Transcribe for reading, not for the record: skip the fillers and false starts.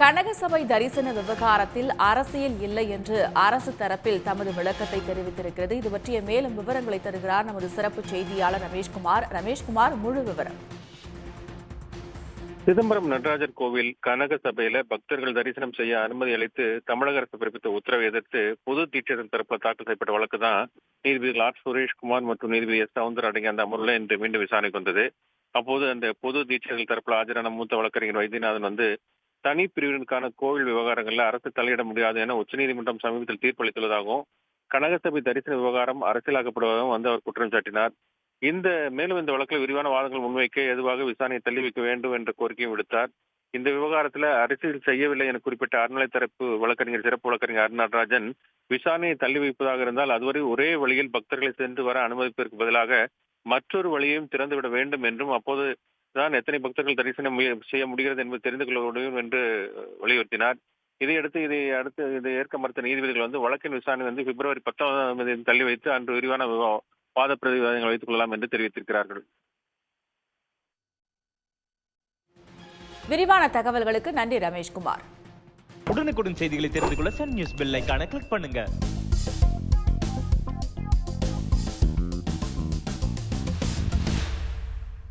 கனகசபை தரிசன விவகாரத்தில் அரசியல் இல்லை என்று அரசு தரப்பில் தமது விளக்கத்தை தெரிவித்திருக்கிறது. இது பற்றிய மேலும் விவரங்களை தருகிறார் நமது சிறப்பு செய்தியாளர் ரமேஷ்குமார். ரமேஷ்குமார், முழு விவரம். சிதம்பரம் நடராஜர் கோவில் கனகசபையில பக்தர்கள் தரிசனம் செய்ய அனுமதி அளித்து தமிழக அரசு பிறப்பித்த உத்தரவை எதிர்த்து பொது தீட்சிதர் தரப்பில் தாக்கல் செய்யப்பட்ட வழக்கு தான் நீதிபதிகள் ஆர் சுரேஷ்குமார் மற்றும் நீதிபதி எஸ் சவுந்தர் அடங்கிய அந்த அமர்வுல இன்று மீண்டும் விசாரணைக்கு வந்தது. அப்போது அந்த பொது தீட்சிதர்கள் தரப்பில் ஆஜரான மூத்த வழக்கறிஞர் வைத்தியநாதன் தனி பிரிவினருக்கான கோவில் விவகாரங்கள்ல அரசு தலையிட முடியாது என உச்சநீதிமன்றம் சமீபத்தில் தீர்ப்பளித்துள்ளதாகவும் கனகசபை தரிசன விவகாரம் அரசியலாக்கப்படுவதாகவும் அவர் குற்றம் சாட்டினார். மேலும் இந்த வழக்கில் விரிவான வாதங்கள் முன்வைக்க எதுவாக விசாரணையை தள்ளி வைக்க வேண்டும் என்ற கோரிக்கையும் விடுத்தார். இந்த விவகாரத்துல அரசியல் செய்யவில்லை என குறிப்பிட்ட அறநிலை தரப்பு வழக்கறிஞர் சிறப்பு வழக்கறிஞர் ஆர் நடராஜன், விசாரணையை தள்ளி வைப்பதாக இருந்தால் அதுவரை ஒரே வழியில் பக்தர்களை சென்று வர அனுமதிப்பதற்கு பதிலாக மற்றொரு வழியையும் திறந்துவிட வேண்டும் என்றும் அப்போது தான் எத்தனை பக்தர்கள் தரிசனம் செய்ய முடிகிறது என்பது தெரிந்து கொள்ள முடியும் என்று வலியுறுத்தினார். இதை ஏற்க மறுத்த நீதிபதிகள் வழக்கின் விசாரணை பிப்ரவரி 19 தள்ளி வைத்து அன்று விரிவான வாத பிரதிவாதங்கள் வைத்துக் கொள்ளலாம் என்று தெரிவித்திருக்கிறார்கள். விரிவான தகவல்களுக்கு நன்றி ரமேஷ்குமார். உடனுக்குடன் செய்திகளை தெரிந்து கொள்ள சன் நியூஸ் பெல் ஐகானை கிளிக் பண்ணுங்க.